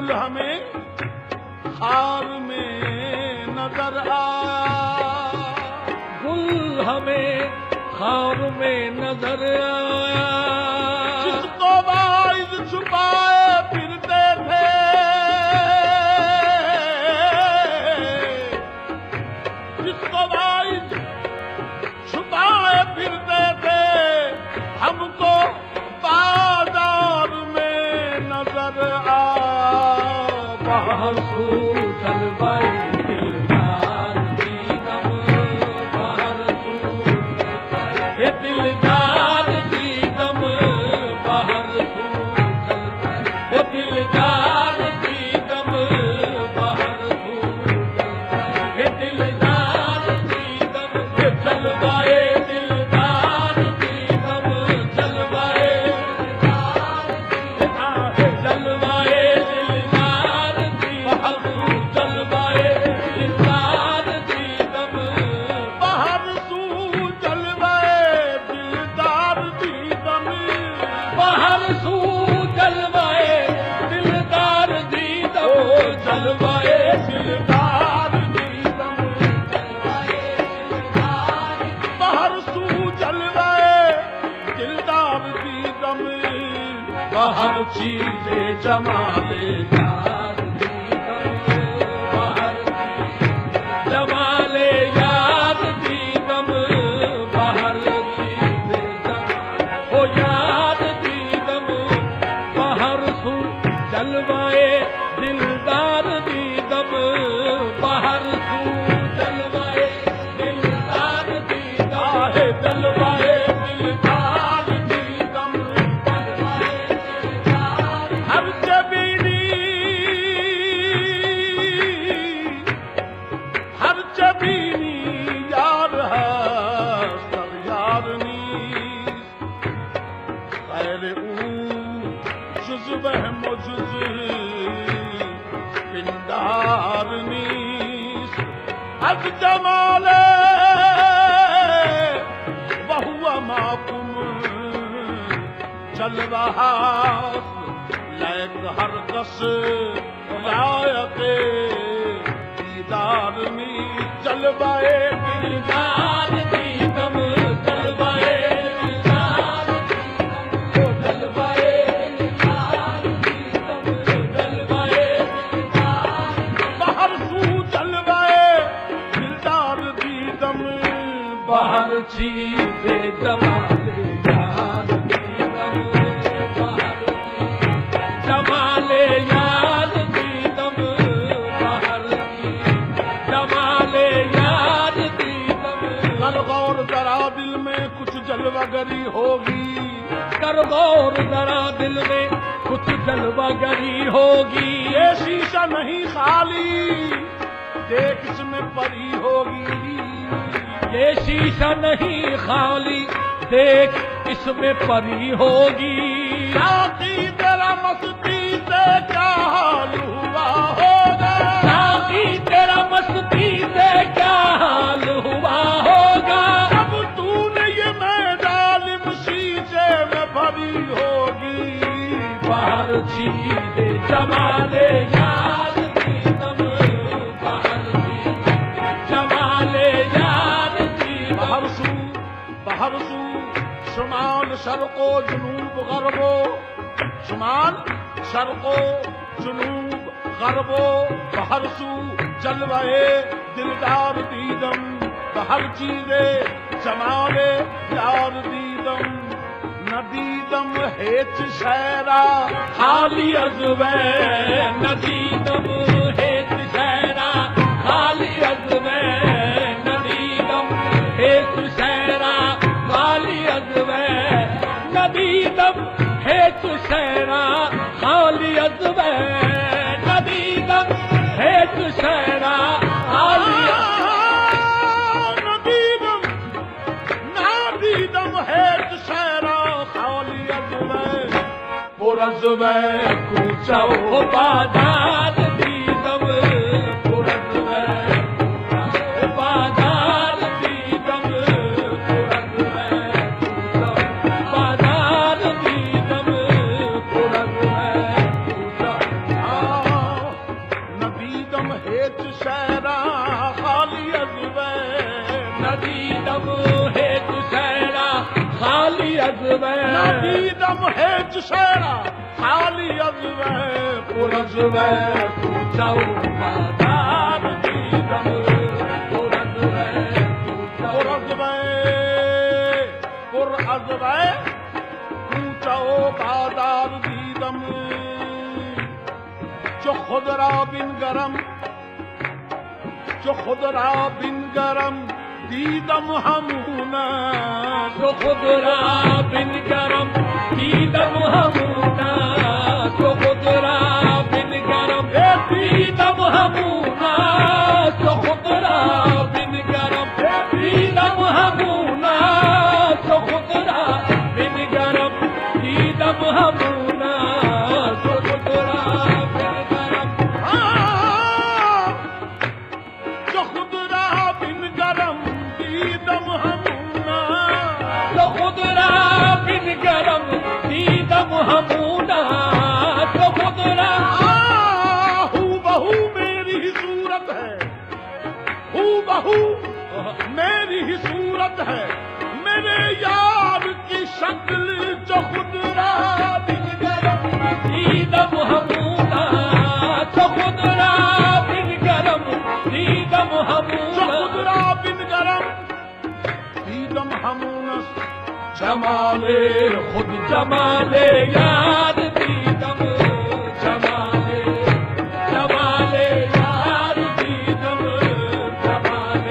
गुल हमें खार में नजर आया, गुल हमें खार में नजर आया। जिसको वाइज छुपाए फिरते थे, जिसको वाइज छुपाए फिरते थे, हमको बाजार में नजर आया। बाहर सूझल बाई दिलदार दी गम, बाहर सूझल ये दिलदार दी गम, बाहर सूझल ये दिलदार दी गम, बाहर सूझल ये दिलदार दी गम। ये जलवाए दिलदार दी गम, जलवाए जलवाए दिलदार दी गम, जलवाए दिलदार दी गम। बाहर सू जलवाए दिलदार दी गम, बाहर सू जलवाए दिलदार दी गम, जलवाए दिलदार दी गम। बाहर सू जलवाए दिलदार दी गम, बाहर चीजें जमाले यार दी गम, बाहर जमाले यार दी गम, बाहर चीजें जमाले ओ यार दी गम। बाहर सू जलवाए दिलदार दी गम, बाहर सू जलवाए दिलदार दी गम। आहे जलवाए दिलदार दी गम। हर चबीनी हर चबीनी यार है सब यारनी, खैर जुज़्व मुजुज़ पिंडारनी। हज जमाले बहुआ माकुम चल रहा, लैक हर कस रायते दीदारनी। जलवाए दिलदार दी गम, जलवाए दिलदार दी गम, ओ जलवाए दिलदार दी गम, जलवाए दिलदार। बाहर सू जलवाए दिलदार दी गम। बाहर चीजें जमाले यार दी गम, बाहर जमाले यार दी गम, बाहर जमाले यार दी गम। कर गौर जरा दिल में कुछ जलवागरी होगी, कर गौर जरा दिल में कुछ जलवागरी होगी। ये शीशा नहीं खाली, देख इसमें परी होगी। ये शीशा नहीं खाली, देख इसमें परी होगी। साकी तेरा मस्ती से क्या हाल हुआ होगा, साकी तेरा मस्ती से क्या हाल हुआ होगा। जब तूने ये मैं जालिम शीशे में भरी होगी। बाहर चीजें जमाले यार दी गम, बाहर जमाले यार दी गम। बहर सू शुमाल शर्को जुनूब गरबो, शुमाल शर्को जुनूब गरबो। बहर सू जलवाए दिलदार दीदम, बहर चीज़े जमाले यार दीदम। नदीदम हेच शहरा खाली अज़वे, नदीदम हेत शहरा खाली अज़वे, नदीदम हेत शहरा खाली अज़वे, नदीदम हेत शहरा खाली अज़वे, नदीदम हेत शहरा खाली नदीदम नादीदम हेच शहरा खाली अजवे। पुरज़वे कूचा हो बाजार दीदम, पुरज़वे बाजार दीदम, पुरज़वे बाजार दीदम, पुरज़वे अजवे ندیدم هیچ شعرا خالی از وی پر अजवे کوچه و بازار دیدم پر अजवे پر از وی پر از وی کوچه و بازار دیدم چو خود را بنگرم چو خود را بنگرم دیدم همون است تو خود را بنگرم دیدم همون است تو خود را بنگرم دیدم همون است تو خود را بنگرم دیدم همون است تو خود را بنگرم دیدم همون است تو خود را بنگرم چو خود را بنگرم دیدم همون است تو خود را بنگرم دیدم همون است تو خود را हू बहू मेरी ही सूरत है हू बहू मेरी ही सूरत है मेरे यार की शक्ल जो खुद बिनगरम دیدم همون است تو خود را بنگرم دیدم همون जो खुद बिनगरम दीदम हमून جمال خود جمال یار دیدم جمال جمال یار دیدم جمال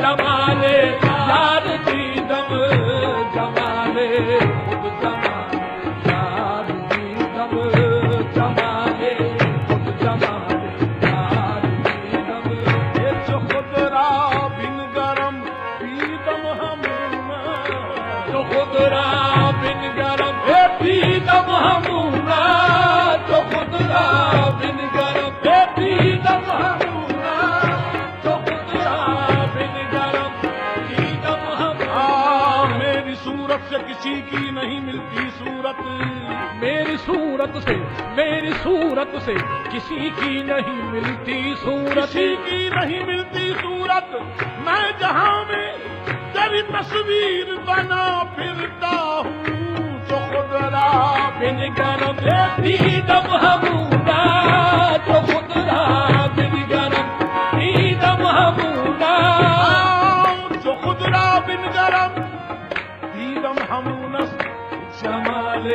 جمال یار دیدم جمال خود جمال یار دیدم جمال خود جمال یار دیدم ये जो खुद बिनगरम दीदम हमून تو خود را بنگرم دیدم همون تو خود را بنگرم دیدم همون تو خود را بنگرم دیدم همون मेरी सूरत से किसी की नहीं मिलती सूरत मेरी सूरत से किसी की नहीं मिलती सूरत किसी की नहीं मिलती सूरत मैं जहां में तेरी तस्वीर बना फिरता हूँ जो खुद بنگرم دیدم همون تو خود را بنگرم دیدم همون जो खुद बिनगरम दीदम हमून جمال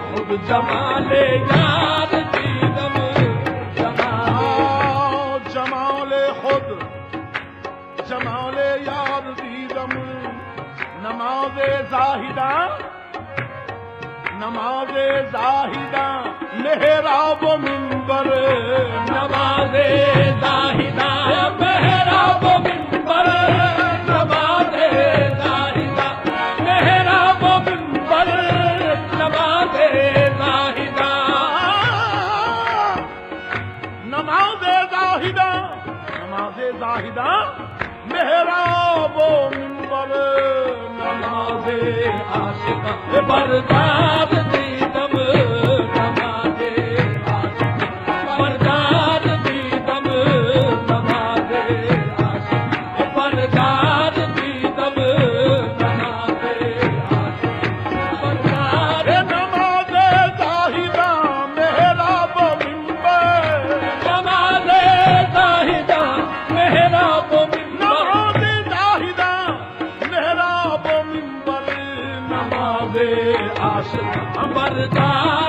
خود جمال یار دیدم جمال जमाल खुद जमाल यार दीदम नमाज जाहिदा मेहराब मिंबर नमाज जाहिदा मेहराब मिंबर नमाज जाहिदा मेहराब मिंबर नमाज जाहिदा नमाज जाहिदा मेहराब मिंबर नमाज आशिक बरदार दीदम नमाज आशिक बरदार दीदम नमाज आशिक बरदार दीदम नमाज आशिक बरदार नमाज जाहिदा मेहराब मिंबर नमाज जाहिदा मेहराब मिंबर नमाज जाहिदा मेहराब मिंबर नमाज आशिक बरदार